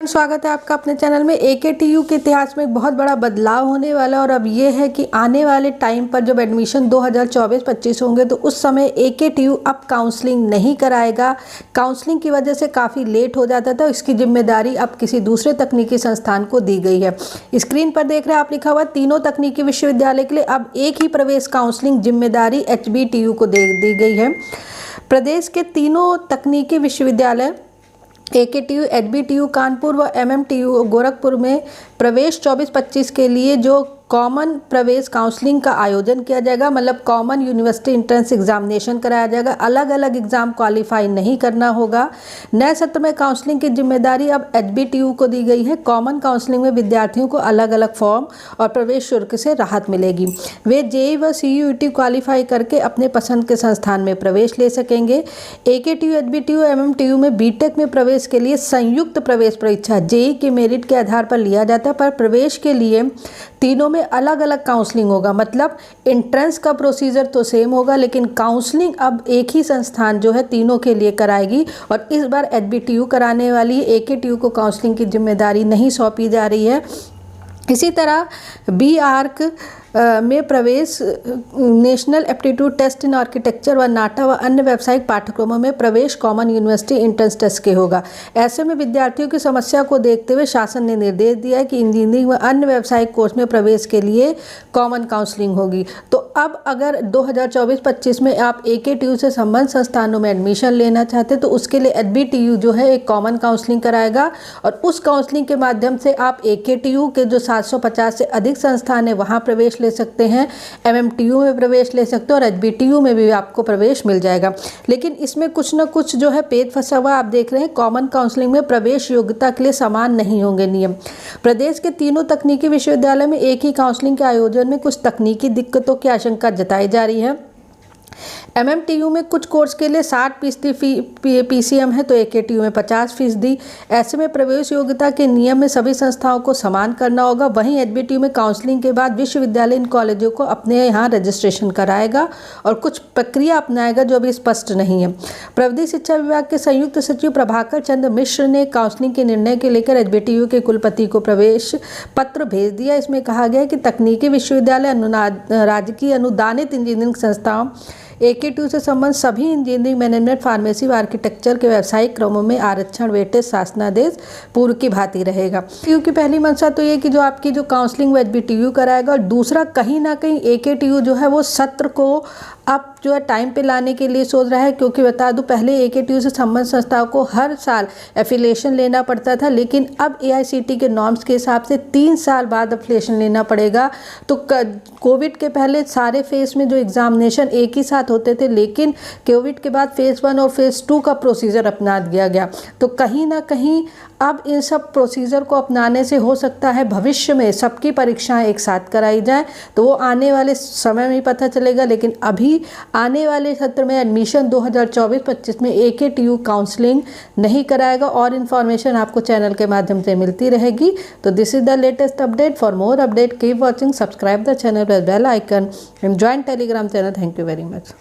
Friends, स्वागत है आपका अपने चैनल में। एकेटीयू के इतिहास में एक बहुत बड़ा बदलाव होने वाला है और अब ये है कि आने वाले टाइम पर जब एडमिशन 2024-25 होंगे तो उस समय एकेटीयू अब काउंसलिंग नहीं कराएगा। काउंसलिंग की वजह से काफ़ी लेट हो जाता था, इसकी जिम्मेदारी अब किसी दूसरे तकनीकी संस्थान को दी गई है। स्क्रीन पर देख रहे हैं आप, लिखा हुआ तीनों तकनीकी विश्वविद्यालय के लिए अब एक ही प्रवेश काउंसलिंग जिम्मेदारी HBTU को दे दी गई है। प्रदेश के तीनों तकनीकी विश्वविद्यालय एकेटीयू, HBTU कानपुर व MMTU गोरखपुर में प्रवेश 24-25 के लिए जो कॉमन प्रवेश काउंसलिंग का आयोजन किया जाएगा, मतलब कॉमन यूनिवर्सिटी एंट्रेंस एग्जामिनेशन कराया जाएगा। अलग अलग एग्जाम क्वालिफाई नहीं करना होगा। नए सत्र में काउंसलिंग की जिम्मेदारी अब HBTU को दी गई है। कॉमन काउंसलिंग में विद्यार्थियों को अलग अलग फॉर्म और प्रवेश शुल्क से राहत मिलेगी। वे JEE व CUET क्वालिफाई करके अपने पसंद के संस्थान में प्रवेश ले सकेंगे। एकेटीयू, HBTU, MMTU में बीटेक में प्रवेश के लिए संयुक्त प्रवेश परीक्षा JEE के मेरिट के आधार पर लिया जाता है, पर प्रवेश के लिए तीनों में अलग अलग काउंसलिंग होगा। मतलब एंट्रेंस का प्रोसीजर तो सेम होगा, लेकिन काउंसलिंग अब एक ही संस्थान जो है तीनों के लिए कराएगी और इस बार HBTU कराने वाली है। एकेटीयू को काउंसलिंग की जिम्मेदारी नहीं सौंपी जा रही है। इसी तरह BARC में प्रवेश, national aptitude test in architecture व नाटा व अन्य व्यावसायिक पाठ्यक्रमों में प्रवेश कॉमन यूनिवर्सिटी एंट्रेंस टेस्ट के होगा। ऐसे में विद्यार्थियों की समस्या को देखते हुए शासन ने निर्देश दिया है कि इंजीनियरिंग व अन्य व्यावसायिक कोर्स में प्रवेश के लिए कॉमन काउंसलिंग होगी। तो अब अगर 2024-25 में आप एकेटीयू से संबद्ध संस्थानों में एडमिशन लेना चाहते हैं तो उसके लिए HBTU जो है एक कॉमन काउंसलिंग कराएगा और उस काउंसलिंग के माध्यम से आप एकेटीयू के जो 750 से अधिक संस्थान है वहाँ प्रवेश ले सकते हैं, MMTU में प्रवेश ले सकते हैं और HBTU में भी आपको प्रवेश मिल जाएगा। लेकिन इसमें कुछ ना कुछ जो है पेच फंसा हुआ आप देख रहे हैं। कॉमन काउंसलिंग में प्रवेश योग्यता के लिए समान नहीं होंगे नियम। प्रदेश के तीनों तकनीकी विश्वविद्यालय में एक ही काउंसलिंग के आयोजन में कुछ तकनीकी दिक्कतों की आशंका जताई जा रही है। MMTU में कुछ कोर्स के लिए 60% PCM है तो एकेटीयू में 50%। ऐसे में प्रवेश योग्यता के नियम में सभी संस्थाओं को समान करना होगा। वहीं HBTU में काउंसलिंग के बाद विश्वविद्यालय इन कॉलेजों को अपने यहाँ रजिस्ट्रेशन कराएगा और कुछ प्रक्रिया अपनाएगा जो अभी स्पष्ट नहीं है। प्रविधि शिक्षा विभाग के संयुक्त सचिव प्रभाकर चंद्र मिश्र ने काउंसलिंग के निर्णय के लेकर HBTU के कुलपति को प्रवेश पत्र भेज दिया। इसमें कहा गया है कि तकनीकी विश्वविद्यालय, राजकीय अनुदानित इंजीनियरिंग संस्थाओं, एकेटीयू से संबंध सभी इंजीनियरिंग, मैनेजमेंट, फार्मेसी व आर्किटेक्चर के व्यावसायिक क्रमों में आरक्षण वेटेज शासनादेश पूर्व की भांति रहेगा। क्योंकि पहली मंशा तो ये कि जो आपकी जो काउंसलिंग वो HBTU कराएगा और दूसरा कहीं ना कहीं एकेटीयू जो है वो सत्र को अब जो है टाइम पे लाने के लिए सोच रहा है। क्योंकि बता दूं, पहले एकेटीयू से संबंध संस्थाओं को हर साल एफिलिएशन लेना पड़ता था, लेकिन अब AICTE के नॉर्म्स के हिसाब से 3 साल बाद एफिलिएशन लेना पड़ेगा। तो कोविड के पहले सारे फेज में जो एग्जामिनेशन एक ही साथ होते थे, लेकिन कोविड के बाद फेज़ 1 और फेज़ 2 का प्रोसीजर अपना दिया गया। तो कहीं ना कहीं अब इन सब प्रोसीजर को अपनाने से हो सकता है भविष्य में सबकी परीक्षाएं एक साथ कराई जाएं, तो वो आने वाले समय में पता चलेगा। लेकिन अभी आने वाले सत्र में एडमिशन 2024-25 में एकेटीयू काउंसलिंग नहीं कराएगा और इन्फॉर्मेशन आपको चैनल के माध्यम से मिलती रहेगी। तो this is the latest update. For more update keep watching, subscribe the channel, press bell icon and join Telegram channel. Thank you very much.